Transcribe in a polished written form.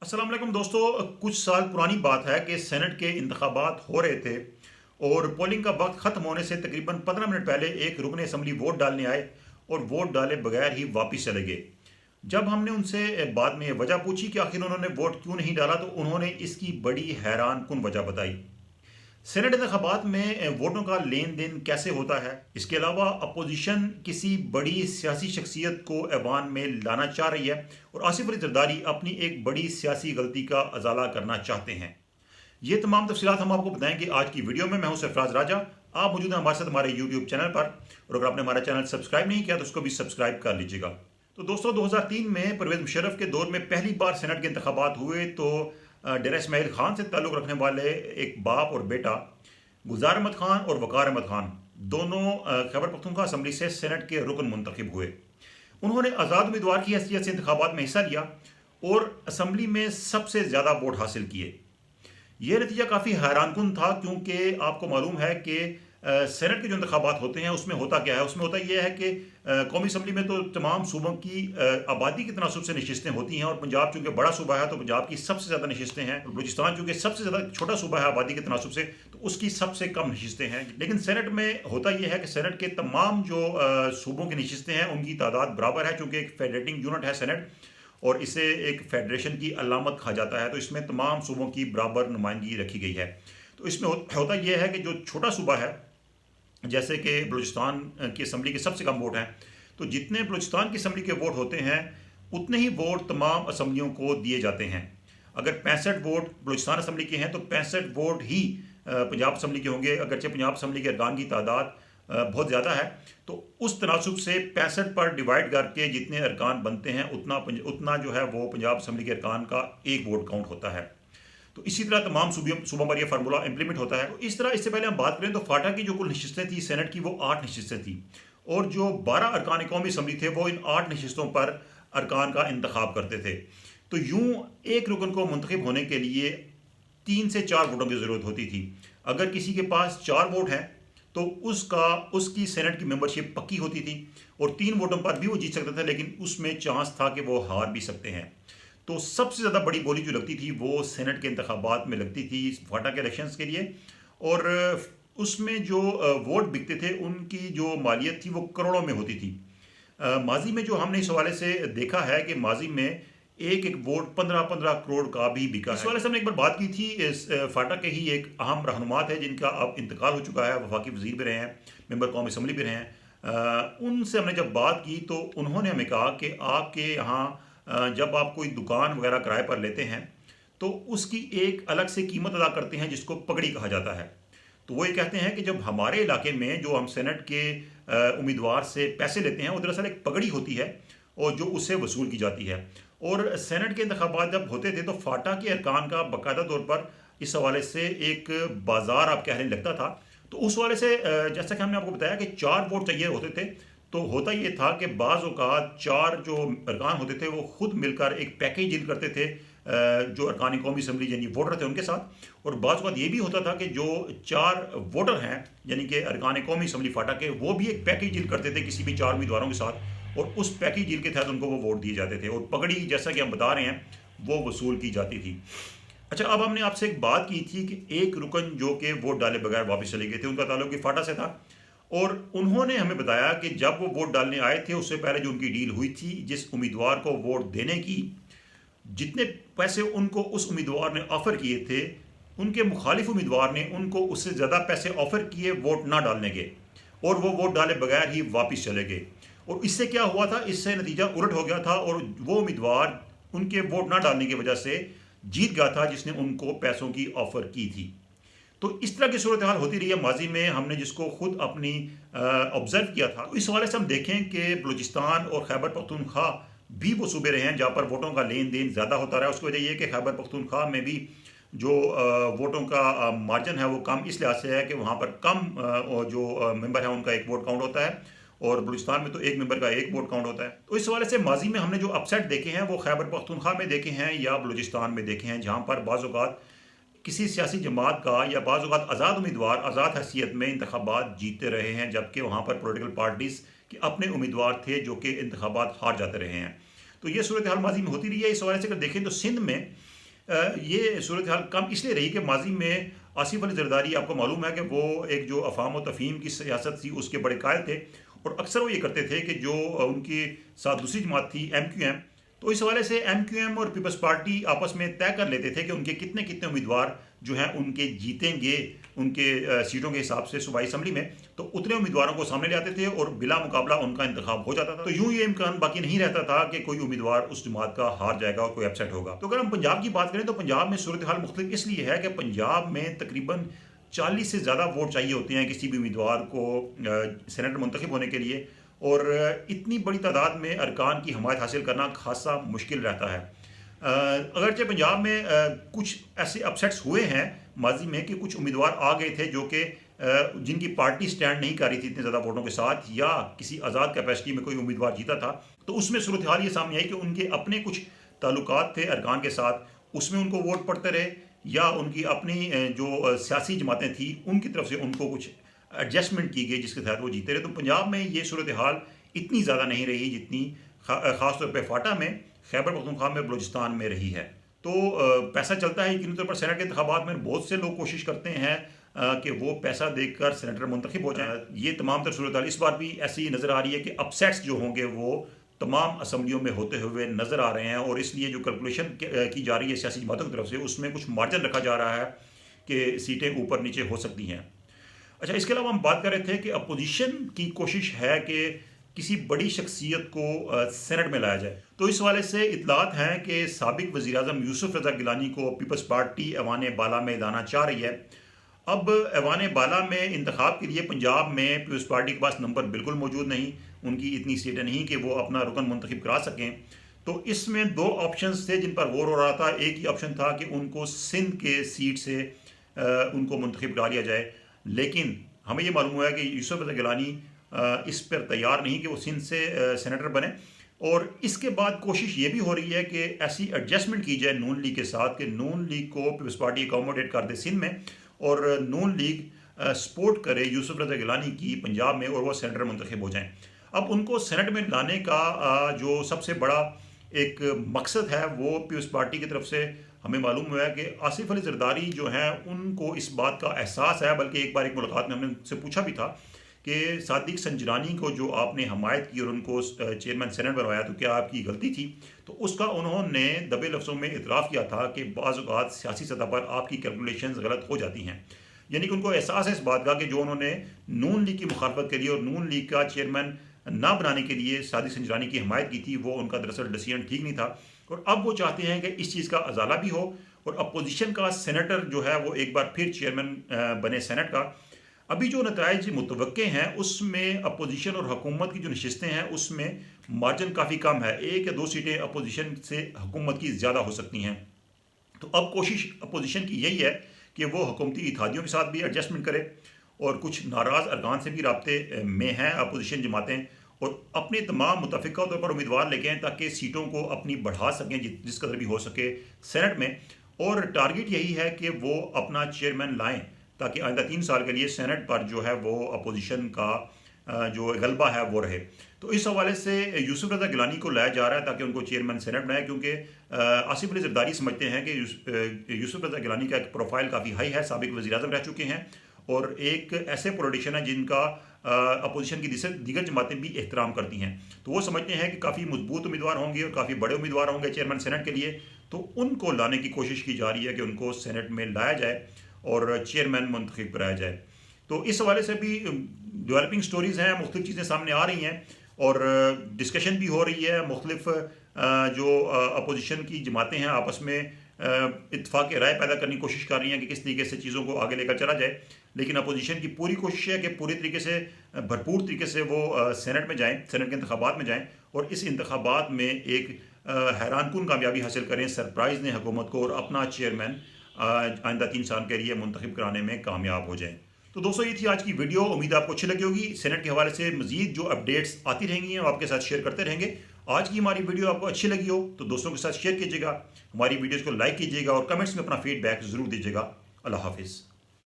अस्सलाम वालेकुम दोस्तों। कुछ साल पुरानी बात है कि सेनेट के इंतखाबात हो रहे थे और पोलिंग का वक्त ख़त्म होने से तकरीबन 15 मिनट पहले एक रुकन असम्बली वोट डालने आए और वोट डाले बगैर ही वापस चले गए। जब हमने उनसे बाद में वजह पूछी कि आखिर उन्होंने वोट क्यों नहीं डाला तो उन्होंने इसकी बड़ी हैरान कुन वजह बताई। सेनेट इंतखाबात में वोटों का लेन देन कैसे होता है, इसके अलावा अपोजिशन किसी बड़ी सियासी शख्सियत को ऐवान में लाना चाह रही है और आसिफ अली जरदारी अपनी एक बड़ी सियासी गलती का अजाला करना चाहते हैं। ये तमाम तफसीलात हम आपको बताएंगे आज की वीडियो में। मैं हूं सरफराज राजा। आप मौजूद हैं हमारे साथ हमारे यूट्यूब चैनल पर और अगर आपने हमारा चैनल सब्सक्राइब नहीं किया तो उसको भी सब्सक्राइब कर लीजिएगा। तो दोस्तों, 2003 में परवेज मुशर्रफ के दौर में पहली बार सेनेट के इंतखाबात हुए तो डेरा इस्माइल खान से ताल्लुक़ रखने वाले एक बाप और बेटा गुलजार अहमद खान और वकार अहमद खान दोनों खैबर पख्तूनख्वा असम्बली से सेनेट के रुकन मुंतखब हुए। उन्होंने आज़ाद उम्मीदवार की हैसियत से इंतखाबात में हिस्सा लिया और असम्बली में सबसे ज़्यादा वोट हासिल किए। ये नतीजा काफ़ी हैरानकुन था क्योंकि आपको मालूम है कि सेनेट के जो इंतखाबात होते हैं उसमें होता क्या है। उसमें होता यह है कि कौमी असम्बली में तो तमाम सूबों की आबादी के तनासब से नशिस्तें होती हैं और पंजाब चूँकि बड़ा सूबा है तो पंजाब की सबसे ज़्यादा नशिस्तें हैं और बलूचिस्तान चूँकि सबसे ज़्यादा छोटा सूबा है आबादी के तनासब से तो उसकी सबसे कम नशिस्तें हैं। लेकिन सेनेट में होता यह है कि सेनेट के तमाम जो सूबों की नशिस्तें हैं उनकी तादाद बराबर है चूँकि एक फेडरेटिंग यूनिट है सेनेट और इसे एक फेडरेशन की अलामत कहा जाता है। तो इसमें तमाम सूबों की बराबर नुमाइंदगी रखी गई है। तो इसमें होता यह है कि जो छोटा सूबा है जैसे कि बलूचिस्तान की असम्बली के सबसे कम वोट हैं तो जितने बलूचिस्तान की असम्बली के वोट होते हैं उतने ही वोट तमाम असम्बलियों को दिए जाते हैं। अगर 65 वोट बलूचिस्तान असम्बली के हैं तो 65 वोट ही पंजाब असम्बली के होंगे। अगरचे पंजाब असम्बली के अरकान की तादाद बहुत ज़्यादा है तो उस तनासब से 65 पर डिवाइड करके जितने अरकान बनते हैं उतना जो है वो पंजाब असम्बली के अरकान का एक वोट काउंट होता है। तो इसी तरह तमाम सूबों पर यह फार्मूला इंप्लीमेंट होता है। तो इस तरह इससे पहले हम बात करें तो फाटा की जो कुल नशिस्तें थी सेनेट की वो 8 नशिस्तें थी और जो 12 अरकान कौमी असम्बली थे वो इन 8 नशिस्तों पर अरकान का इंतखाब करते थे। तो यूं एक रुकन को मुंतखब होने के लिए 3 से 4 वोटों की ज़रूरत होती थी। अगर किसी के पास 4 वोट हैं तो उसकी सेनेट की मेंबरशिप पक्की होती थी और 3 वोटों पर भी वो जीत सकता था लेकिन उसमें चांस था कि वो हार भी सकते हैं। तो सबसे ज़्यादा बड़ी बोली जो लगती थी वो सेनेट के इंतखाबात में लगती थी फाटा के इलेक्शंस के लिए और उसमें जो वोट बिकते थे उनकी जो मालियत थी वो करोड़ों में होती थी। माजी में जो हमने इस हवाले से देखा है कि माजी में एक एक वोट 15-15 करोड़ का भी बिका है। इस वाले से हमने एक बार बात की थी। इस फाटा के ही एक अहम रहनुमा थे जिनका अब इंतकाल हो चुका है, वफाकी वजीर भी रहे हैं, मेंबर कौमी असम्बली भी रहे हैं। उनसे हमने जब बात की तो उन्होंने हमें कहा कि आपके यहाँ जब आप कोई दुकान वगैरह किराए पर लेते हैं तो उसकी एक अलग से कीमत अदा करते हैं जिसको पगड़ी कहा जाता है। तो वो ये कहते हैं कि जब हमारे इलाके में जो हम सेनेट के उम्मीदवार से पैसे लेते हैं वो दरअसल एक पगड़ी होती है और जो उससे वसूल की जाती है। और सेनेट के इंतखाबात जब होते थे तो फाटा के अरकान का बाकायदा तौर पर इस हवाले से एक बाजार आप कहने लगता था। तो उस वाले से जैसा कि हमने आपको बताया कि 4 वोट चाहिए होते थे तो होता ये था कि बाज़ औक़ात 4 जो अरकान होते थे वो खुद मिलकर एक पैकेज डील करते थे जो अरकान कौमी असम्बली यानी वोटर थे उनके साथ। और बाज़ औक़ात ये भी होता था कि जो 4 वोटर हैं यानी कि अरकान कौमी असम्बली फाटा के वो भी एक पैकेज डील करते थे किसी भी 4 उम्मीदवारों के साथ और उस पैकेज डील के तहत उनको वो वोट दिए जाते थे और पगड़ी जैसा कि हम बता रहे हैं वो वसूल की जाती थी। अच्छा, अब हमने आपसे एक बात की थी कि एक रुकन जो कि वोट डाले बगैर वापस चले गए थे उनका ताल्लुक फाटा से था और उन्होंने हमें बताया कि जब वो वोट डालने आए थे उससे पहले जो उनकी डील हुई थी जिस उम्मीदवार को वोट देने की, जितने पैसे उनको उस उम्मीदवार ने ऑफ़र किए थे उनके मुखालिफ उम्मीदवार ने उनको उससे ज़्यादा पैसे ऑफ़र किए वोट ना डालने के और वो वोट डाले बगैर ही वापस चले गए। और इससे क्या हुआ था, इससे नतीजा उलट हो गया था और वो उम्मीदवार उनके वोट ना डालने की वजह से जीत गया था जिसने उनको पैसों की ऑफ़र की थी। तो इस तरह की सूरत हाल होती रही है माजी में, हमने जिसको खुद अपनी ऑब्जर्व किया था। तो इस हवाले से हम देखें कि बलूचिस्तान और खैबर पख्तूनख्वा भी वो सूबे रहे हैं जहाँ पर वोटों का लेन देन ज़्यादा होता रहा। उसकी वजह यह कि खैबर पख्तूनख्वा में भी जो वोटों का मार्जिन है वो कम इस लिहाज से है कि वहाँ पर कम जो मेंबर है उनका एक वोट काउंट होता है और बलूचिस्तान में तो एक मेंबर का एक वोट काउंट होता है। तो इस हवाले से माजी में हमने जो अपसेट देखे हैं वो खैबर पख्तूनख्वा में देखे हैं या बलूचिस्तान में देखे हैं जहाँ पर बाज़ औक़ात किसी सियासी जमात का या बाज़ औक़ात आज़ाद उम्मीदवार आज़ाद हैसियत में इंतखाबात जीतते रहे हैं जबकि वहाँ पर पॉलिटिकल पार्टीज़ के अपने उम्मीदवार थे जो कि इंतखाबात हार जाते रहे हैं। तो ये सूरत हाल माजी में होती रही है। इस हवाले से अगर देखें तो सिंध में ये सूरत हाल कम इसलिए रही कि माजी में आसिफ अली जरदारी, आपको मालूम है कि वो एक जो अफाम व तफहीम की सियासत थी उसके बड़े कायल थे, और अक्सर वो ये करते थे कि जो उनकी साथ दूसरी जमात थी MQM, तो इस हवाले से MQM और पीपल्स पार्टी आपस में तय कर लेते थे कि उनके कितने कितने उम्मीदवार जो हैं उनके जीतेंगे उनके सीटों के हिसाब से सूबाई असम्बली में, तो उतने उम्मीदवारों को सामने ले आते थे और बिला मुकाबला उनका इंतखाब हो जाता था। तो यूं ये इम्कान बाकी नहीं रहता था कि कोई उम्मीदवार उस जमात का हार जाएगा और कोई अपसेट होगा। तो अगर हम पंजाब की बात करें तो पंजाब में सूरत हाल मुख्तलिफ इसलिए है कि पंजाब में तकरीबन 40 से ज़्यादा वोट चाहिए होते हैं किसी भी उम्मीदवार को सेनेटर मुंतखब होने के लिए, और इतनी बड़ी तादाद में अरकान की हमायत हासिल करना खासा मुश्किल रहता है। अगरचे पंजाब में कुछ ऐसे अपसेट्स हुए हैं माजी में कि कुछ उम्मीदवार आ गए थे जो कि जिनकी पार्टी स्टैंड नहीं कर रही थी इतने ज़्यादा वोटों के साथ, या किसी आज़ाद कैपेसिटी में कोई उम्मीदवार जीता था, तो उसमें सूरत हाल ये सामने आई कि उनके अपने कुछ ताल्लुकात थे अरकान के साथ, उसमें उनको वोट पड़ते रहे, या उनकी अपनी जो सियासी जमातें थी उनकी तरफ से उनको कुछ एडजस्टमेंट की गई जिसके तहत वो जीते रहे। तो पंजाब में ये सूरत हाल इतनी ज़्यादा नहीं रही जितनी ख़ास तौर पर फाटा में, खैबर पख्तूनख्वा में, बलूचिस्तान में रही है। तो पैसा चलता है यकीनी तौर पर। सेनेट के इंतखाबात में बहुत से लोग कोशिश करते हैं कि वो पैसा देकर सेनेटर मुंतखब हो जाए। ये तमाम तर सूरत हाल इस बार भी ऐसी नज़र आ रही है कि अपसेट्स जो होंगे वो तमाम असम्बलियों में होते हुए नज़र आ रहे हैं, और इसलिए जो कैलकुलेशन की जा रही है सियासी जमातों की तरफ से उसमें कुछ मार्जिन रखा जा रहा है कि सीटें ऊपर नीचे हो सकती हैं। अच्छा, इसके अलावा हम बात कर रहे थे कि अपोजिशन की कोशिश है कि किसी बड़ी शख्सियत को सेनेट में लाया जाए। तो इस हवाले से इतलात हैं कि साबिक वज़ीर-ए-आज़म यूसुफ रज़ा गिलानी को पीपल्स पार्टी ऐवान बाला में लाना चाह रही है। अब ऐवान बाला में इंतखाब के लिए पंजाब में पीपल्स पार्टी के पास नंबर बिल्कुल मौजूद नहीं, उनकी इतनी सीटें नहीं कि वो अपना रुकन मुंतखब करा सकें। तो इसमें दो ऑप्शंस थे जिन पर गौर हो रहा था। एक ही ऑप्शन था कि उनको सिंध के सीट से उनको मुंतखब करा लिया जाए, लेकिन हमें ये मालूम हुआ है कि यूसुफ रज़ा गिलानी इस पर तैयार नहीं कि वो सिंध से सेनेटर बने, और इसके बाद कोशिश ये भी हो रही है कि ऐसी एडजस्टमेंट की जाए नून लीग के साथ कि नून लीग को पीपल्स पार्टी अकोमोडेट कर दे सिंध में, और नून लीग सपोर्ट करे यूसुफ रज़ा गिलानी की पंजाब में, और वो सेनेटर मुंतखब हो जाएं। अब उनको सेनेट में लाने का जो सबसे बड़ा एक मकसद है वो पीपल्स पार्टी की तरफ से हमें मालूम हुआ है कि आसिफ अली जरदारी जो हैं उनको इस बात का एहसास है, बल्कि एक बार एक मुलाकात में हमने उनसे पूछा भी था कि सादिक संजरानी को जो आपने हमायत की और उनको चेयरमैन सेनेट बनवाया तो क्या आपकी गलती थी? तो उसका उन्होंने दबे लफ्ज़ों में इतराफ़ किया था कि बाज़ औक़ात सियासी सतह पर आपकी कैलकुलेशंस गलत हो जाती हैं। यानी कि उनको एहसास है इस बात का कि जो उन्होंने नून लीग की मुखालफत के लिए और नून लीग का चेयरमैन ना बनाने के लिए सादिक संजरानी की हमायत की थी, वो उनका दरअसल डिसीजन ठीक नहीं था, और अब वो चाहते हैं कि इस चीज़ का अजाला भी हो और अपोजिशन का सेनेटर जो है वो एक बार फिर चेयरमैन बने सेनेट का। अभी जो नताइज मुतवक्के हैं उसमें अपोजिशन और हुकूमत की जो नशिस्तें हैं उसमें मार्जिन काफ़ी कम है, 1 या 2 सीटें अपोजिशन से हुकूमत की ज़्यादा हो सकती हैं। तो अब कोशिश अपोजिशन की यही है कि वो हुकूमती इत्तेहादियों के साथ भी एडजस्टमेंट करे, और कुछ नाराज़ अरकान से भी राब्ते में हैं अपोजिशन जमातें, और अपने तमाम मुतफ़िका तौर पर उम्मीदवार लेके आएँ ताकि सीटों को अपनी बढ़ा सकें जिस कदर भी हो सके सेनेट में। और टारगेट यही है कि वो अपना चेयरमैन लाएँ ताकि आइंदा 3 साल के लिए सेनेट पर जो है वो अपोजिशन का जो गलबा है वो रहे। तो इस हवाले से यूसुफ रज़ा गिलानी को लाया जा रहा है ताकि उनको चेयरमैन सेनेट बनाए, क्योंकि आसिफ अली जरदारी समझते हैं कि यूसुफ रज़ा गिलानी का एक प्रोफाइल काफ़ी हाई है, साबिक वज़ीर-ए-आज़म रह चुके हैं, और एक ऐसे पॉलिटिशियन है जिनका अपोजिशन की दीगर जमातें भी एहतराम करती हैं। तो वो समझते हैं कि काफ़ी मजबूत उम्मीदवार होंगे और काफ़ी बड़े उम्मीदवार होंगे चेयरमैन सेनेट के लिए, तो उनको लाने की कोशिश की जा रही है कि उनको सेनेट में लाया जाए और चेयरमैन मुंतखब कराया जाए। तो इस हवाले से भी डेवलपिंग स्टोरीज़ हैं, मुख्तलिफ चीज़ें सामने आ रही हैं और डिस्कशन भी हो रही है। मुख्तलिफ जो अपोजिशन की जमातें हैं आपस में इत्तेफाक राय पैदा करने की कोशिश कर रही हैं कि किस तरीके से चीज़ों को आगे लेकर चला जाए, लेकिन अपोजिशन की पूरी कोशिश है कि पूरी तरीके से भरपूर तरीके से वो सेनेट में जाएँ, सेनेट के इंतखाबात में जाएँ और इस इंतखाबात में एक हैरानकुन कामयाबी हासिल करें, सरप्राइज़ दें हुकूमत को और अपना चेयरमैन आइंदा 3 साल के लिए मुंतखब कराने में कामयाब हो जाएँ। तो दोस्तों ये थी आज की वीडियो, उम्मीद आपको अच्छी लगी होगी। सेनेट के हवाले से मजीद जो अपडेट्स आती रहेंगी वो आपके साथ शेयर करते रहेंगे। आज की हमारी वीडियो आपको अच्छी लगी हो तो दोस्तों के साथ शेयर कीजिएगा, हमारी वीडियोज़ को लाइक कीजिएगा और कमेंट्स में अपना फीडबैक ज़रूर दीजिएगा। अल्लाह हाफिज़।